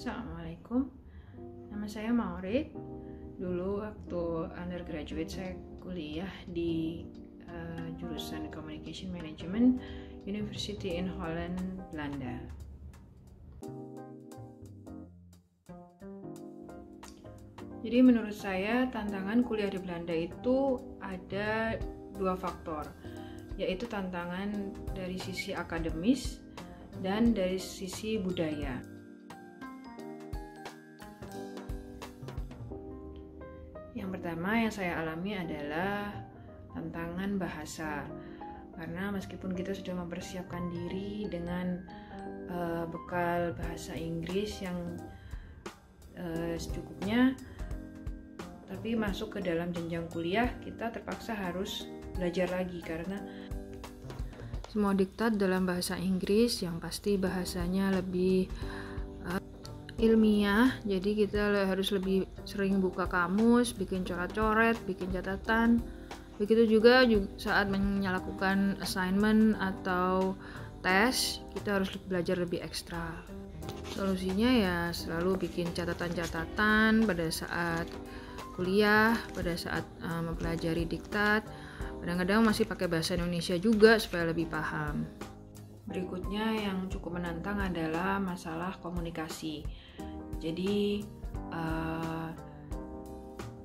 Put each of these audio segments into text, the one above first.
Assalamualaikum, nama saya Maurid. Dulu waktu undergraduate saya kuliah di jurusan Communication Management, University in Holland, Belanda. Jadi menurut saya tantangan kuliah di Belanda itu ada dua faktor, yaitu tantangan dari sisi akademis dan dari sisi budaya. Yang pertama yang saya alami adalah tantangan bahasa, karena meskipun kita sudah mempersiapkan diri dengan bekal bahasa Inggris yang secukupnya, tapi masuk ke dalam jenjang kuliah kita terpaksa harus belajar lagi karena semua diktat dalam bahasa Inggris yang pasti bahasanya lebih ilmiah, jadi kita harus lebih sering buka kamus, bikin coret-coret, bikin catatan. Begitu juga saat melakukan assignment atau tes, kita harus belajar lebih ekstra. Solusinya ya selalu bikin catatan-catatan pada saat kuliah, pada saat mempelajari diktat. Kadang-kadang masih pakai bahasa Indonesia juga supaya lebih paham. Berikutnya yang cukup menantang adalah masalah komunikasi. Jadi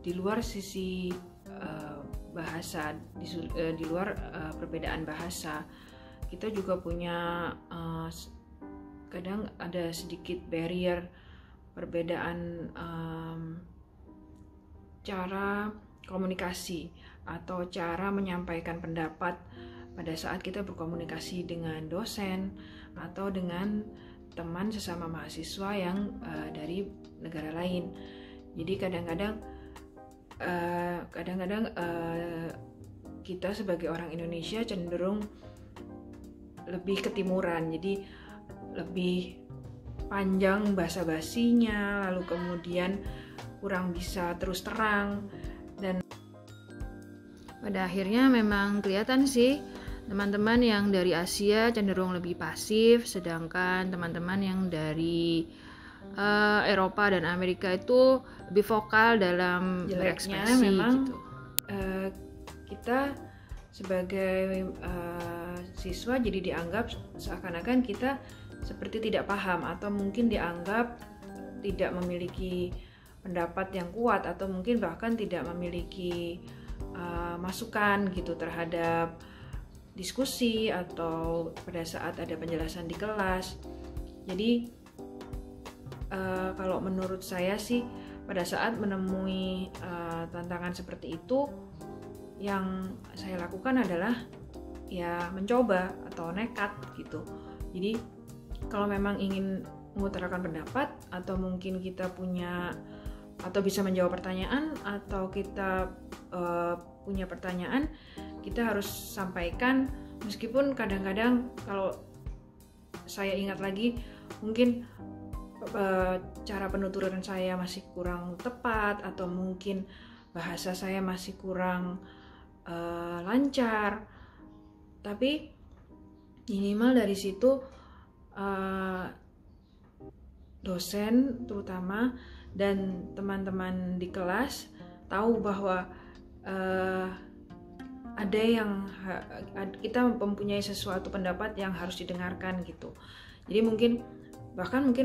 di luar sisi bahasa, di luar perbedaan bahasa, kita juga punya kadang ada sedikit barrier, perbedaan cara komunikasi atau cara menyampaikan pendapat pada saat kita berkomunikasi dengan dosen atau dengan teman sesama mahasiswa yang dari negara lain. Jadi kadang-kadang kita sebagai orang Indonesia cenderung lebih ketimuran, jadi lebih panjang basa-basinya, lalu kemudian kurang bisa terus terang, dan pada akhirnya memang kelihatan sih teman-teman yang dari Asia cenderung lebih pasif, sedangkan teman-teman yang dari Eropa dan Amerika itu lebih vokal dalam berekspresi. Memang gitu. Kita sebagai siswa jadi dianggap seakan-akan kita seperti tidak paham, atau mungkin dianggap tidak memiliki pendapat yang kuat, atau mungkin bahkan tidak memiliki masukan gitu terhadap diskusi atau pada saat ada penjelasan di kelas. Jadi kalau menurut saya sih pada saat menemui tantangan seperti itu, yang saya lakukan adalah ya mencoba atau nekat gitu. Jadi kalau memang ingin mengutarakan pendapat, atau mungkin kita punya atau bisa menjawab pertanyaan, atau kita punya pertanyaan, kita harus sampaikan, meskipun kadang-kadang kalau saya ingat lagi mungkin cara penuturan saya masih kurang tepat, atau mungkin bahasa saya masih kurang lancar, tapi minimal dari situ dosen terutama dan teman-teman di kelas tahu bahwa ada yang kita mempunyai sesuatu pendapat yang harus didengarkan gitu. Jadi mungkin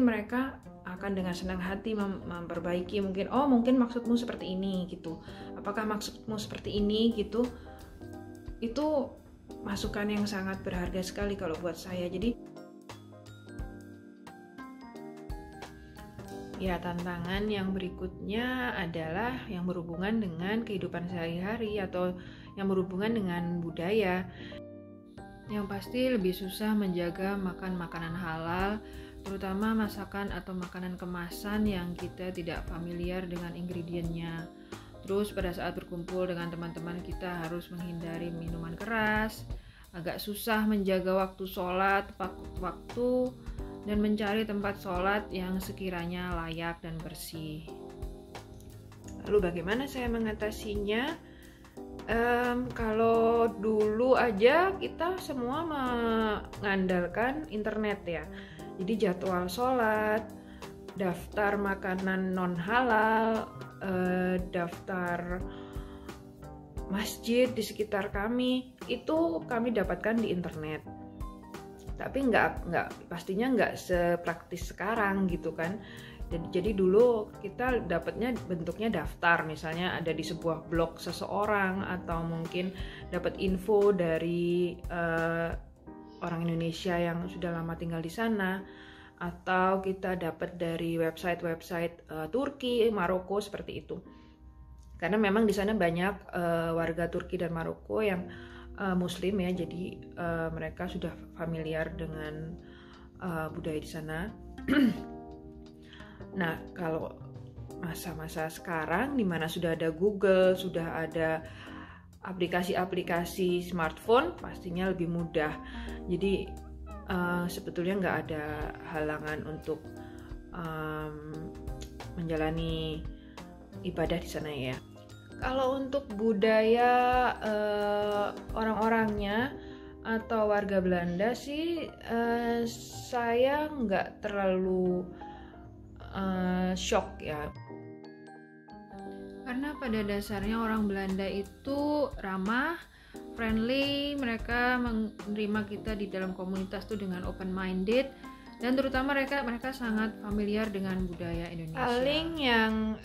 mereka akan dengan senang hati memperbaiki, mungkin maksudmu seperti ini gitu. Apakah maksudmu seperti ini gitu? Itu masukan yang sangat berharga sekali kalau buat saya. Jadi ya, tantangan yang berikutnya adalah yang berhubungan dengan kehidupan sehari-hari atau yang berhubungan dengan budaya. Yang pasti lebih susah menjaga makan makanan halal, terutama masakan atau makanan kemasan yang kita tidak familiar dengan ingredientnya. Terus pada saat berkumpul dengan teman-teman kita harus menghindari minuman keras, agak susah menjaga waktu sholat tepat waktu, dan mencari tempat sholat yang sekiranya layak dan bersih. Lalu bagaimana saya mengatasinya? Kalau dulu aja kita semua mengandalkan internet ya. Jadi jadwal sholat, daftar makanan non halal, daftar masjid di sekitar kami, itu kami dapatkan di internet. Tapi pastinya nggak sepraktis sekarang gitu kan. Jadi dulu kita dapatnya bentuknya daftar, misalnya ada di sebuah blog seseorang, atau mungkin dapat info dari orang Indonesia yang sudah lama tinggal di sana, atau kita dapat dari website Turki, Maroko, seperti itu. Karena memang di sana banyak warga Turki dan Maroko yang Muslim ya, jadi mereka sudah familiar dengan budaya di sana. Nah, kalau masa-masa sekarang di mana sudah ada Google, sudah ada aplikasi-aplikasi smartphone, pastinya lebih mudah. Jadi sebetulnya nggak ada halangan untuk menjalani ibadah di sana ya. Kalau untuk budaya orang-orangnya atau warga Belanda sih, saya nggak terlalu shock ya. Karena pada dasarnya orang Belanda itu ramah, friendly, mereka menerima kita di dalam komunitas itu dengan open minded, dan terutama mereka sangat familiar dengan budaya Indonesia. Paling yang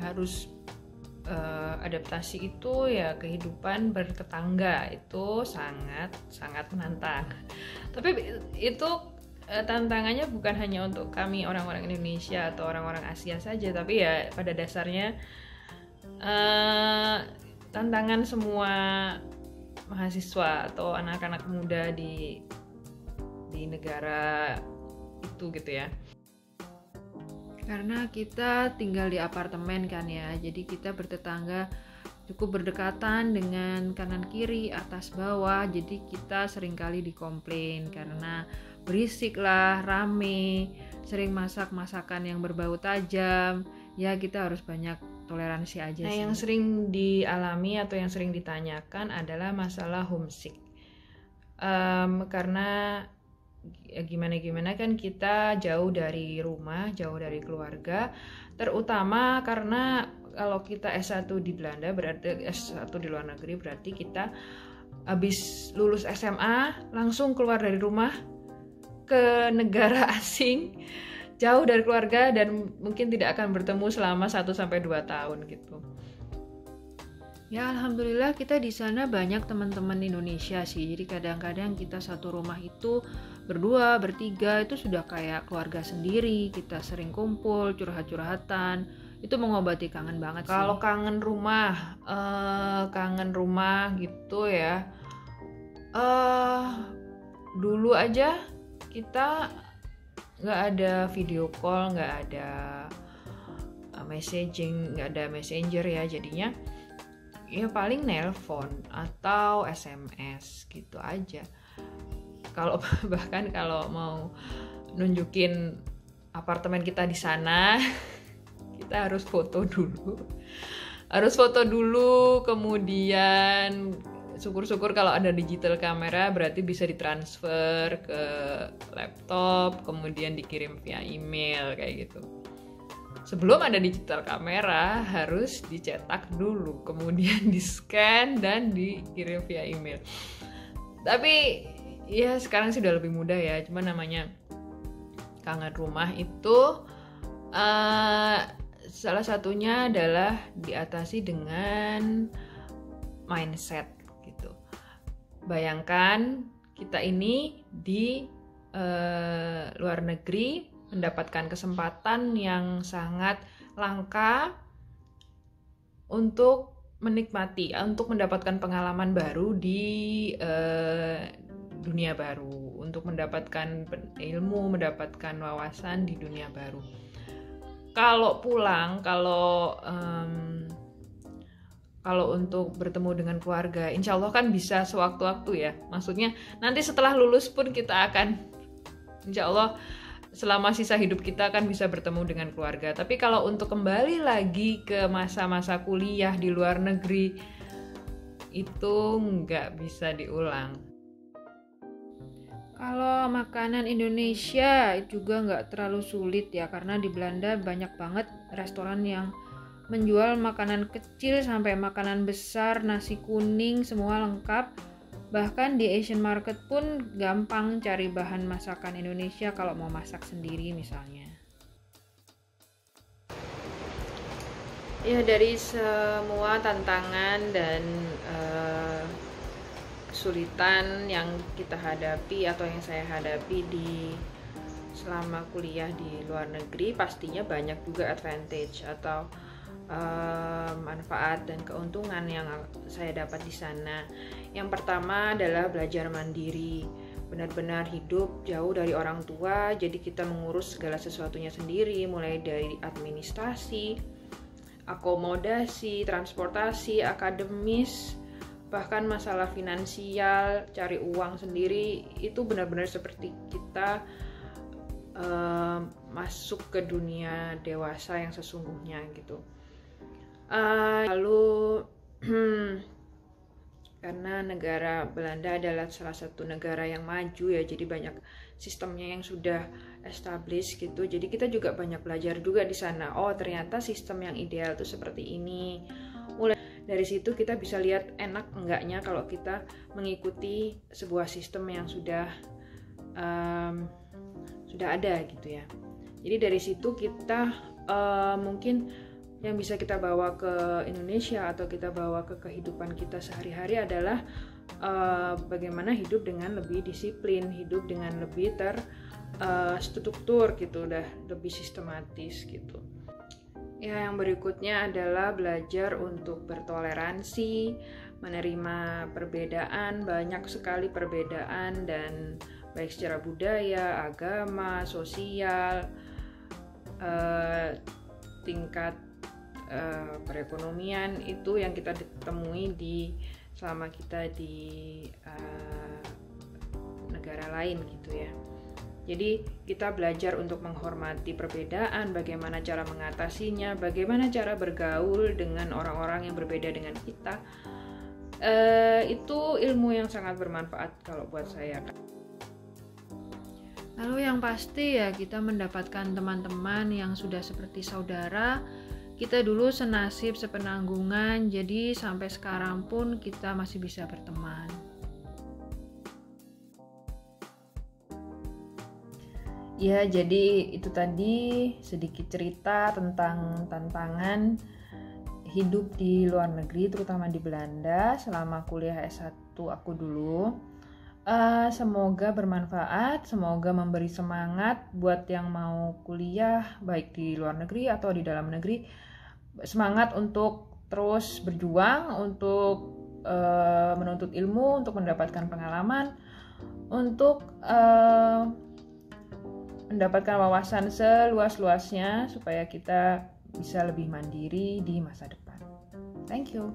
harus adaptasi itu ya kehidupan bertetangga, itu sangat menantang. Tapi itu tantangannya bukan hanya untuk kami orang-orang Indonesia atau orang-orang Asia saja, tapi ya pada dasarnya tantangan semua mahasiswa atau anak-anak muda di negara itu gitu ya. Karena kita tinggal di apartemen kan ya, jadi kita bertetangga cukup berdekatan dengan kanan kiri, atas bawah, jadi kita seringkali dikomplain karena berisik lah, rame, sering masak masakan yang berbau tajam. Ya kita harus banyak toleransi aja sih. Nah, yang sering dialami atau yang sering ditanyakan adalah masalah homesick. Karena gimana kan kita jauh dari rumah, jauh dari keluarga, terutama karena kalau kita S1 di Belanda, berarti S1 di luar negeri, berarti kita habis lulus SMA langsung keluar dari rumah ke negara asing, jauh dari keluarga, dan mungkin tidak akan bertemu selama 1-2 tahun gitu. Ya alhamdulillah kita di sana banyak teman-teman Indonesia sih. Jadi kadang-kadang kita satu rumah itu berdua, bertiga, itu sudah kayak keluarga sendiri. Kita sering kumpul, curhat-curhatan. Itu mengobati kangen banget sih. Kalau kangen rumah gitu ya. Dulu aja kita nggak ada video call, nggak ada messaging, nggak ada messenger ya, jadinya ya paling nelpon atau SMS gitu aja. Bahkan kalau mau nunjukin apartemen kita di sana, kita harus foto dulu, kemudian syukur-syukur kalau ada digital kamera berarti bisa ditransfer ke laptop, kemudian dikirim via email kayak gitu. Sebelum ada digital kamera harus dicetak dulu, kemudian di-scan dan dikirim via email. Tapi ya sekarang sudah lebih mudah ya, cuma namanya kangen rumah itu salah satunya adalah diatasi dengan mindset gitu. Bayangkan kita ini di luar negeri mendapatkan kesempatan yang sangat langka untuk menikmati, untuk mendapatkan pengalaman baru di dunia baru, untuk mendapatkan ilmu, mendapatkan wawasan di dunia baru. Kalau pulang, kalau untuk bertemu dengan keluarga, insya Allah kan bisa sewaktu-waktu ya. Maksudnya nanti setelah lulus pun kita akan, insya Allah selama sisa hidup kita akan bisa bertemu dengan keluarga. Tapi kalau untuk kembali lagi ke masa-masa kuliah di luar negeri, itu nggak bisa diulang. Kalau makanan Indonesia juga nggak terlalu sulit ya, karena di Belanda banyak banget restoran yang menjual makanan kecil sampai makanan besar, nasi kuning, semua lengkap. Bahkan di Asian market pun gampang cari bahan masakan Indonesia kalau mau masak sendiri misalnya. Ya, dari semua tantangan dan kesulitan yang kita hadapi atau yang saya hadapi selama kuliah di luar negeri, pastinya banyak juga advantage atau manfaat dan keuntungan yang saya dapat di sana. Yang pertama adalah belajar mandiri, benar-benar hidup jauh dari orang tua, jadi kita mengurus segala sesuatunya sendiri, mulai dari administrasi, akomodasi, transportasi, akademis, bahkan masalah finansial, cari uang sendiri. Itu benar-benar seperti kita masuk ke dunia dewasa yang sesungguhnya gitu. Lalu karena negara Belanda adalah salah satu negara yang maju ya, jadi banyak sistemnya yang sudah established gitu, jadi kita juga banyak belajar juga di sana. Oh, ternyata sistem yang ideal itu seperti ini. Dari situ kita bisa lihat enak enggaknya kalau kita mengikuti sebuah sistem yang sudah ada gitu ya. Jadi dari situ kita mungkin yang bisa kita bawa ke Indonesia atau kita bawa ke kehidupan kita sehari-hari adalah bagaimana hidup dengan lebih disiplin, hidup dengan lebih terstruktur gitu, udah lebih sistematis gitu. Ya, yang berikutnya adalah belajar untuk bertoleransi, menerima perbedaan, banyak sekali perbedaan, dan baik secara budaya, agama, sosial, tingkat perekonomian, itu yang kita temui selama kita di negara lain gitu ya. Jadi kita belajar untuk menghormati perbedaan, bagaimana cara mengatasinya, bagaimana cara bergaul dengan orang-orang yang berbeda dengan kita. Itu ilmu yang sangat bermanfaat kalau buat saya. Lalu yang pasti ya, kita mendapatkan teman-teman yang sudah seperti saudara. Kita dulu senasib, sepenanggungan, jadi sampai sekarang pun kita masih bisa berteman. Ya, jadi itu tadi sedikit cerita tentang tantangan hidup di luar negeri, terutama di Belanda selama kuliah S1 aku dulu. Semoga bermanfaat, semoga memberi semangat buat yang mau kuliah baik di luar negeri atau di dalam negeri. Semangat untuk terus berjuang, untuk menuntut ilmu, untuk mendapatkan pengalaman, untuk mendapatkan wawasan seluas-luasnya supaya kita bisa lebih mandiri di masa depan. Thank you.